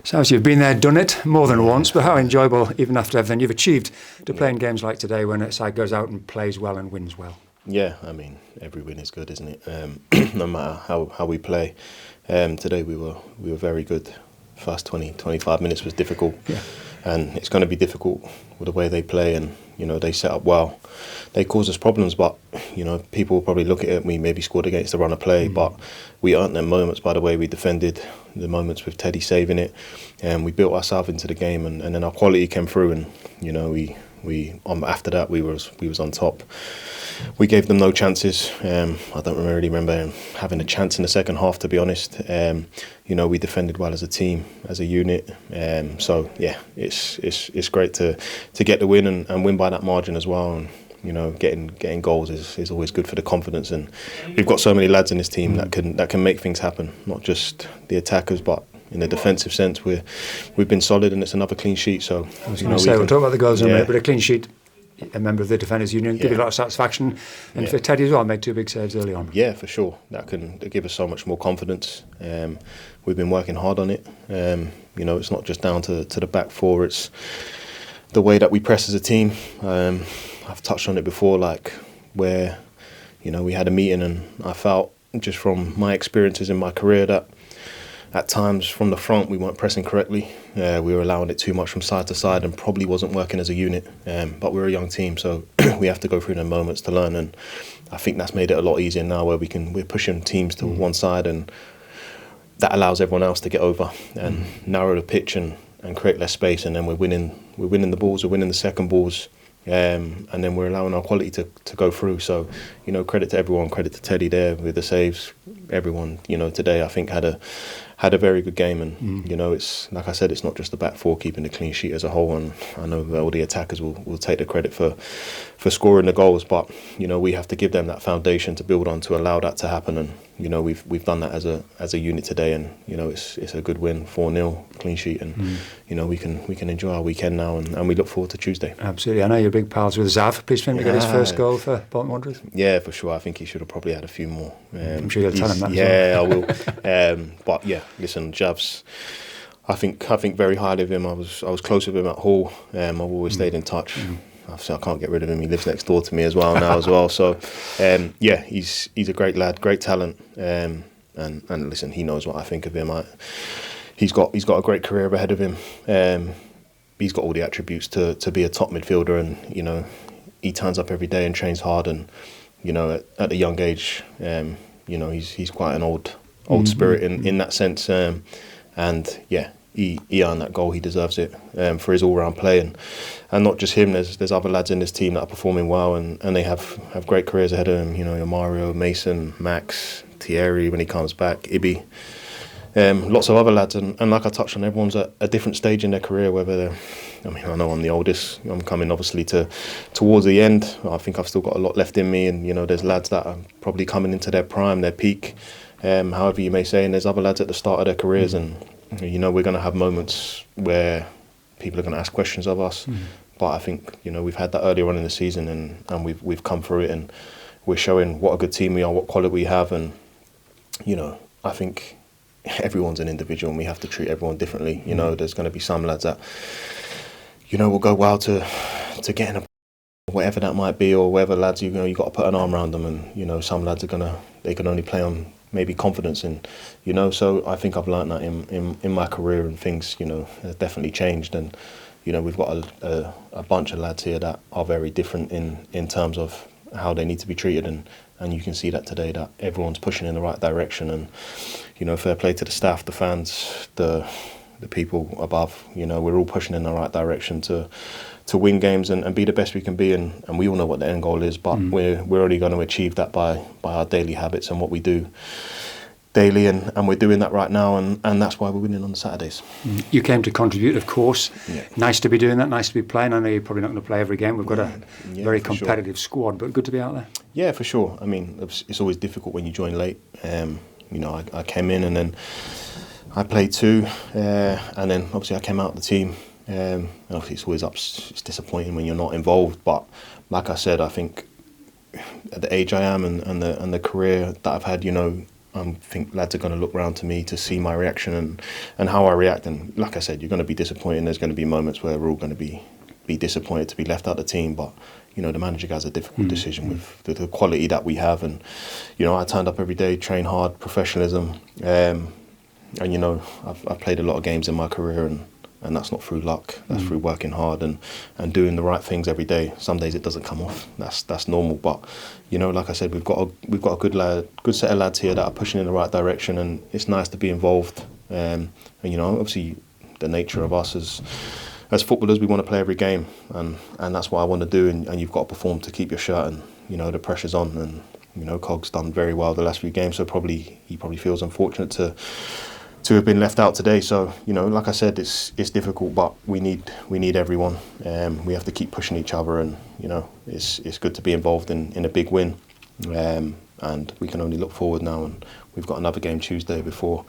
Sounds you've been there, done it more than once, but how enjoyable, even after everything you've achieved, to play in games like today when a side goes out and plays well and wins well? Yeah, I mean, every win is good, isn't it? No matter how we play. Today we were very good. First 25 minutes was difficult, and it's going to be difficult with the way they play, and they set up well. They cause us problems, but people will probably look at it. We maybe scored against the run of play, but we earned them moments by the way we defended. The moments with Teddy saving it, and we built ourselves into the game, and then our quality came through, and we after that we was on top. We gave them no chances. I don't really remember having a chance in the second half, to be honest. We defended well as a team, as a unit. So yeah, it's great to get the win and win by that margin as well. And getting goals is always good for the confidence. And we've got so many lads in this team that can make things happen. Not just the attackers, but in the defensive sense, we've been solid, and it's another clean sheet. So I was going to say, we'll talk about the goals in a minute, but a clean sheet, a member of the Defenders Union, give you a lot of satisfaction. And for Teddy as well, made 2 big saves early on. Yeah, for sure. That can give us so much more confidence. We've been working hard on it. It's not just down to the back four, it's the way that we press as a team. I've touched on it before, like where, we had a meeting, and I felt just from my experiences in my career that at times from the front we weren't pressing correctly. We were allowing it too much from side to side and probably wasn't working as a unit. But we're a young team, so we have to go through the moments to learn. And I think that's made it a lot easier now, where we're pushing teams to one side, and that allows everyone else to get over and narrow the pitch and create less space. And then we're winning the balls, we're winning the second balls. And then we're allowing our quality to go through. So, credit to everyone, credit to Teddy there with the saves. Everyone, today I think had a very good game. And, it's like I said, it's not just the back four keeping the clean sheet as a whole. And I know all the attackers will take the credit for scoring the goals. But, we have to give them that foundation to build on to allow that to happen. And, we've done that as a unit today. And, it's a good win, 4-0, clean sheet. And, we can enjoy our weekend now, and we look forward to Tuesday. Absolutely. I know you're big pals with Zav. Pleased for him to get his first goal for Bolton Wanderers. Yeah, for sure. I think he should have probably had a few more. I'm sure you'll tell him that. Yeah, I will. But yeah, listen, Jav's, I think very highly of him. I was close with him at Hull. I've always stayed in touch. Obviously, I can't get rid of him. He lives next door to me as well now as well. So, he's a great lad, great talent. And listen, he knows what I think of him. He's got a great career ahead of him. He's got all the attributes to be a top midfielder, and he turns up every day and trains hard. And at a young age, he's quite an old spirit in that sense. And yeah, he earned that goal. He deserves it for his all-round play, and not just him. There's other lads in this team that are performing well, and they have great careers ahead of them. Amario, Mason, Max, Thierry when he comes back, Ibi. Lots of other lads, and like I touched on, everyone's at a different stage in their career. Whether I know I'm the oldest. I'm coming obviously towards the end. I think I've still got a lot left in me, and there's lads that are probably coming into their prime, their peak, however you may say, and there's other lads at the start of their careers, and we're going to have moments where people are going to ask questions of us. But I think we've had that earlier on in the season, and we've come through it, and we're showing what a good team we are, what quality we have, and I think everyone's an individual, and we have to treat everyone differently. There's going to be some lads that will go well to get in a whatever that might be, or whether lads you got to put an arm around them, and some lads they can only play on maybe confidence, and so I think I've learned that in my career, and things have definitely changed, and we've got a bunch of lads here that are very different in terms of how they need to be treated, and you can see that today, that everyone's pushing in the right direction, and fair play to the staff, the fans, the people above. We're all pushing in the right direction to win games and be the best we can be, and we all know what the end goal is, but we're only going to achieve that by our daily habits and what we do daily, and we're doing that right now, and that's why we're winning on Saturdays. You came to contribute, of course. Yeah. Nice to be doing that, nice to be playing. I know you're probably not going to play every game. We've got a very competitive squad, but good to be out there. Yeah, for sure. I mean, it's always difficult when you join late. I came in, and then I played 2, and then obviously I came out of the team. And obviously it's disappointing when you're not involved, but like I said, I think at the age I am and the career that I've had, I think lads are going to look round to me to see my reaction and how I react. And like I said, you're going to be disappointed. There's going to be moments where we're all going to be disappointed to be left out of the team. But, the manager has a difficult decision with the quality that we have. And, I turned up every day, train hard, professionalism. And, I've played a lot of games in my career, and that's not through luck. That's through working hard and doing the right things every day. Some days it doesn't come off. That's normal. But like I said, we've got a good set of lads here that are pushing in the right direction, and it's nice to be involved. And obviously the nature of us as footballers, we want to play every game, and that's what I want to do. And you've got to perform to keep your shirt, and the pressure's on. And Cog's done very well the last few games, so he probably feels unfortunate to have been left out today. So like I said, it's difficult, but we need everyone. We have to keep pushing each other, and it's good to be involved in a big win. And we can only look forward now, and we've got another game Tuesday before.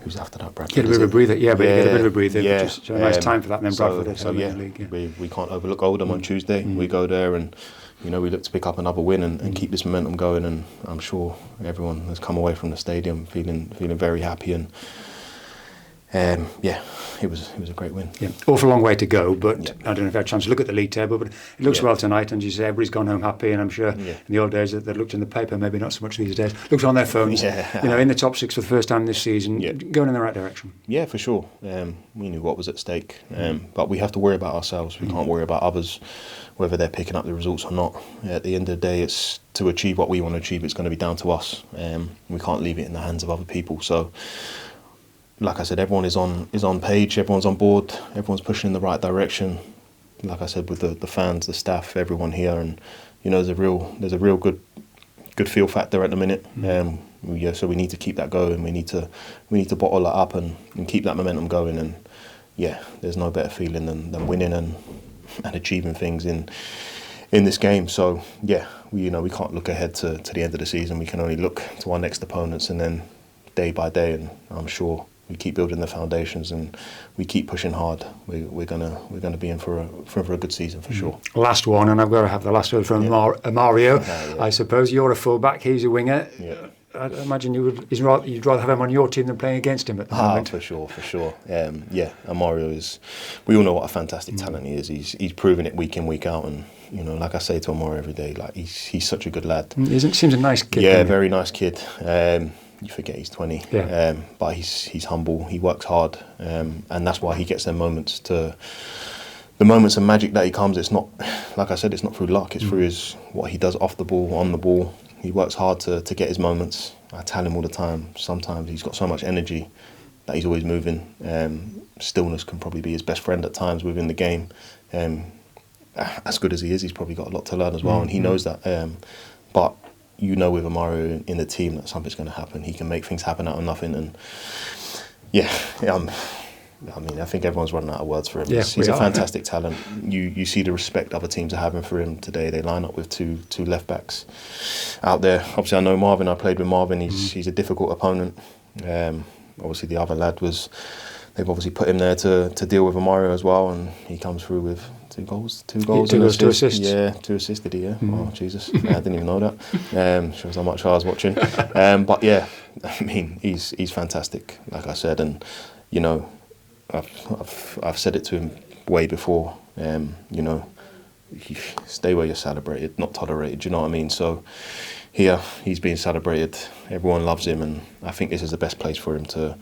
Who's after that, Bradford? Get a bit of a breather, but you get a bit of a breather. Yeah, just a nice time for that. And then Bradford so in the league. We can't overlook Oldham on Tuesday. We go there, and we look to pick up another win and keep this momentum going. And I'm sure everyone has come away from the stadium feeling very happy. And it was a great win. Yeah, awful long way to go, but I don't know if I had a chance to look at the league table, but it looks well tonight. And you say everybody's gone home happy, and I'm sure in the old days that they looked in the paper, maybe not so much these days, looked on their phones. In the top 6 for the first time this season, going in the right direction. Yeah, for sure. We knew what was at stake, but we have to worry about ourselves. We can't worry about others, whether they're picking up the results or not. At the end of the day, it's to achieve what we want to achieve. It's going to be down to us. We can't leave it in the hands of other people. So, like I said, everyone is on page, everyone's on board, everyone's pushing in the right direction. Like I said, with the fans, the staff, everyone here, and there's a real good feel factor at the minute. So we need to keep that going. We need to bottle that up and keep that momentum going. And there's no better feeling than winning and achieving things in this game. So we can't look ahead to the end of the season. We can only look to our next opponents, and then day by day. And I'm sure we keep building the foundations and we keep pushing hard. We're gonna be in for a good season for sure. Last one, and I've got to have the last word from Amario. I suppose you're a fullback, he's a winger. I imagine you'd rather have him on your team than playing against him at the moment. For sure. Amario is. We all know what a fantastic talent he is. He's proven it week in, week out, and like I say to Amario every day, like he's such a good lad. Seems a nice kid. Yeah, very nice kid. You forget he's 20, but he's humble. He works hard, and that's why he gets them moments. The moments of magic that he comes. It's not, like I said, it's not through luck. It's through what he does off the ball, on the ball. He works hard to get his moments. I tell him all the time. Sometimes he's got so much energy that he's always moving. Stillness can probably be his best friend at times within the game. As good as he is, he's probably got a lot to learn as well, and he knows that. But with Amario in the team that something's going to happen. He can make things happen out of nothing, and I think everyone's running out of words for him. He's a fantastic talent. You see the respect other teams are having for him today. They line up with two left backs out there. Obviously, I know Marvin. I played with Marvin. He's a difficult opponent. Obviously, the other lad they've obviously put him there to deal with Amario as well, and he comes through with two goals, two assists. Yeah, 2 assists did he? Yeah. Oh Jesus, I didn't even know that. Shows how much I was watching. But he's fantastic. Like I said, and I've said it to him way before. Stay where you're celebrated, not tolerated. Do you know what I mean? So here he's being celebrated. Everyone loves him, and I think this is the best place for him to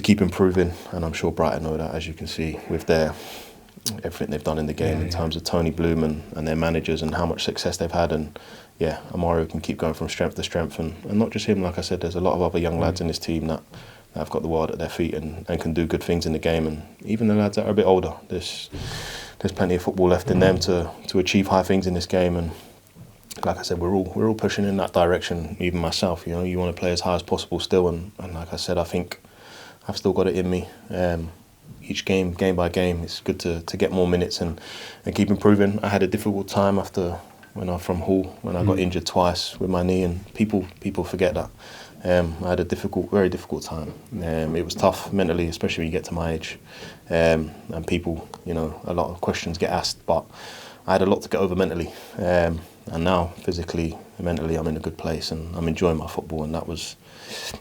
keep improving. And I'm sure Brighton know that, as you can see with everything they've done in the game in terms of Tony Bloom and their managers and how much success they've had. And Amario can keep going from strength to strength, and not just him. Like I said, there's a lot of other young lads in this team that have got the world at their feet and can do good things in the game. And even the lads that are a bit older, there's plenty of football left in them to achieve high things in this game. And like I said, we're all pushing in that direction. Even myself, you want to play as high as possible still. And like I said, I think I've still got it in me. Each game by game, it's good to get more minutes and keep improving. I had a difficult time when I got injured twice with my knee, and people forget that. I had a very difficult time. It was tough mentally, especially when you get to my age. And people, a lot of questions get asked, but I had a lot to get over mentally. And now, physically, mentally I'm in a good place and I'm enjoying my football, and that was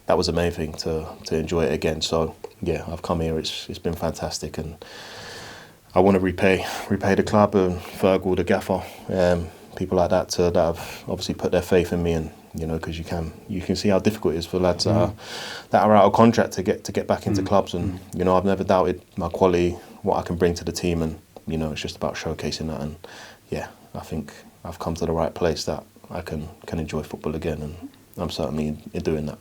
the main thing, to enjoy it again. So yeah, I've come here. It's been fantastic, and I want to repay the club and Fergal, the gaffer, people like that that have obviously put their faith in me, and because you can see how difficult it is for lads that are out of contract to get back into clubs, and I've never doubted my quality, what I can bring to the team, and it's just about showcasing that. And yeah, I think I've come to the right place that I can enjoy football again, and I'm certainly in doing that.